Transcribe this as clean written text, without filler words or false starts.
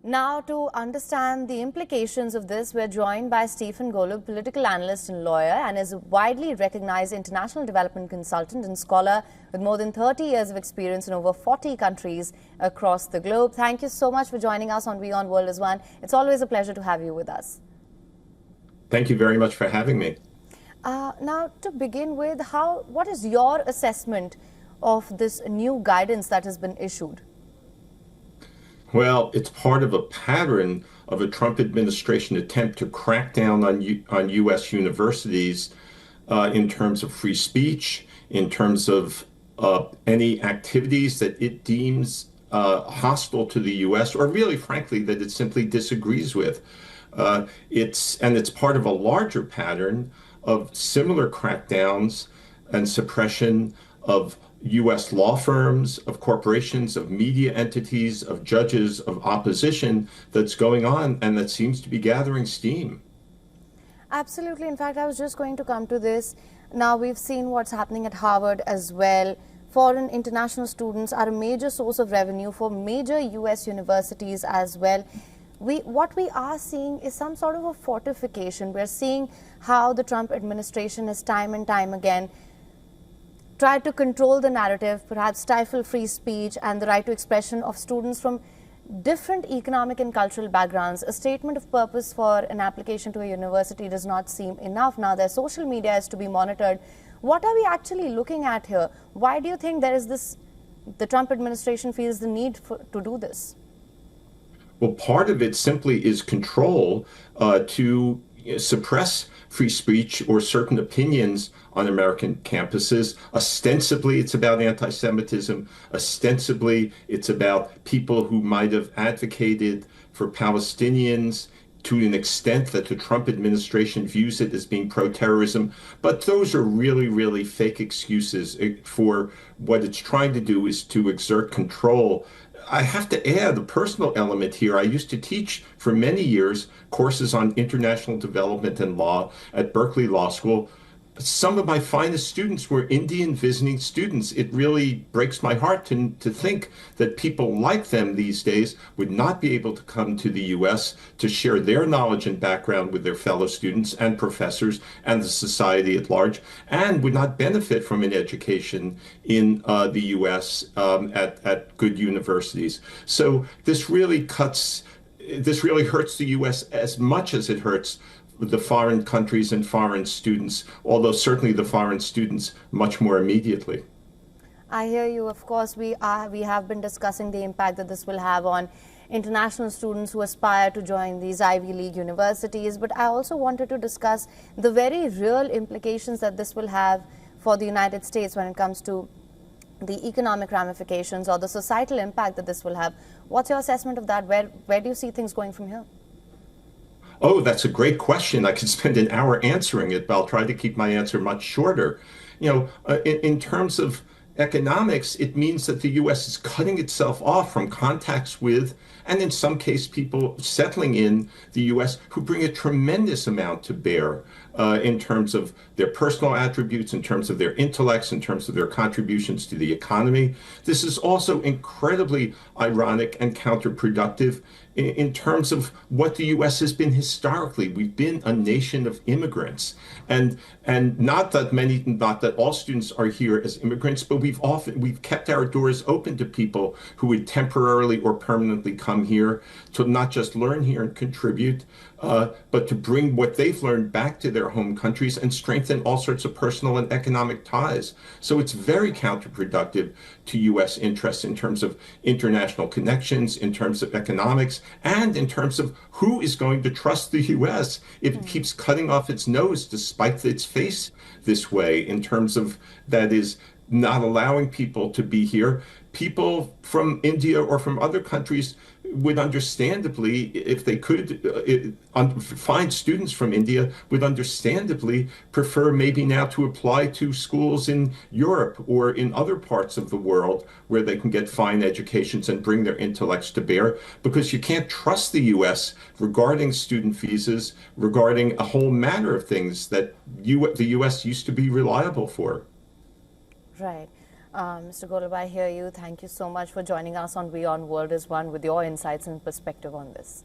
Now, to understand the implications of this, we're joined by Stephen Golub, political analyst and lawyer, and is a widely recognized international development consultant and scholar with more than 30 years of experience in over 40 countries across the globe. Thank you so much for joining us on WION World as One. It's always a pleasure to have you with us. Thank you very much for having me. Now, to begin with, what is your assessment of this new guidance that has been issued? Well, it's part of a pattern of a Trump administration attempt to crack down on U.S. universities in terms of free speech, in terms of any activities that it deems hostile to the U.S. or really, frankly, that it simply disagrees with. It's part of a larger pattern of similar crackdowns and suppression of U.S. law firms, of corporations, of media entities, of judges, of opposition that's going on and that seems to be gathering steam. Absolutely. In fact, I was just going to come to this. Now, we've seen what's happening at Harvard as well. Foreign international students are a major source of revenue for major U.S. universities as well. What we are seeing is some sort of a fortification. We're seeing how the Trump administration has time and time again tried to control the narrative, perhaps stifle free speech and the right to expression of students from different economic and cultural backgrounds. A statement of purpose for an application to a university does not seem enough. Now their social media is to be monitored. What are we actually looking at here? Why do you think there is the Trump administration feels the need to do this? Well, part of it simply is control to suppress free speech or certain opinions on American campuses. Ostensibly, it's about anti-Semitism. Ostensibly, it's about people who might have advocated for Palestinians to an extent that the Trump administration views it as being pro-terrorism. But those are really, really fake excuses for what it's trying to do is to exert control. I have to add a personal element here. I used to teach for many years courses on international development and law at Berkeley Law School. Some of my finest students were Indian visiting students. It really breaks my heart to think that people like them these days would not be able to come to the U.S. to share their knowledge and background with their fellow students and professors and the society at large, and would not benefit from an education in the U.S. At good universities. So this really hurts the U.S. as much as it hurts the foreign countries and foreign students, although certainly the foreign students much more immediately. I hear you. Of course, we have been discussing the impact that this will have on international students who aspire to join these Ivy League universities. But I also wanted to discuss the very real implications that this will have for the United States when it comes to the economic ramifications or the societal impact that this will have. What's your assessment of that? Where do you see things going from here? Oh, that's a great question. I could spend an hour answering it, but I'll try to keep my answer much shorter. In terms of economics, it means that the U.S. is cutting itself off from contacts with, and in some case, people settling in the U.S. who bring a tremendous amount to bear in terms of their personal attributes, in terms of their intellects, in terms of their contributions to the economy. This is also incredibly ironic and counterproductive in terms of what the U.S. has been historically. We've been a nation of immigrants, and not that all students are here as immigrants, but we've kept our doors open to people who would temporarily or permanently come here to not just learn here and contribute, but to bring what they've learned back to their home countries and strengthen all sorts of personal and economic ties. So it's very counterproductive to U.S. interests in terms of international connections, in terms of economics, and in terms of who is going to trust the U.S. if it keeps cutting off its nose to spite its face this way, in terms of, that is, not allowing people to be here. People from India or from other countries would understandably, if they could find students from India, would understandably prefer maybe now to apply to schools in Europe or in other parts of the world where they can get fine educations and bring their intellects to bear, because you can't trust the U.S. regarding student visas, regarding a whole manner of things that the U.S. used to be reliable for. Right. Mr. Golub, I hear you. Thank you so much for joining us on WION World is One with your insights and perspective on this.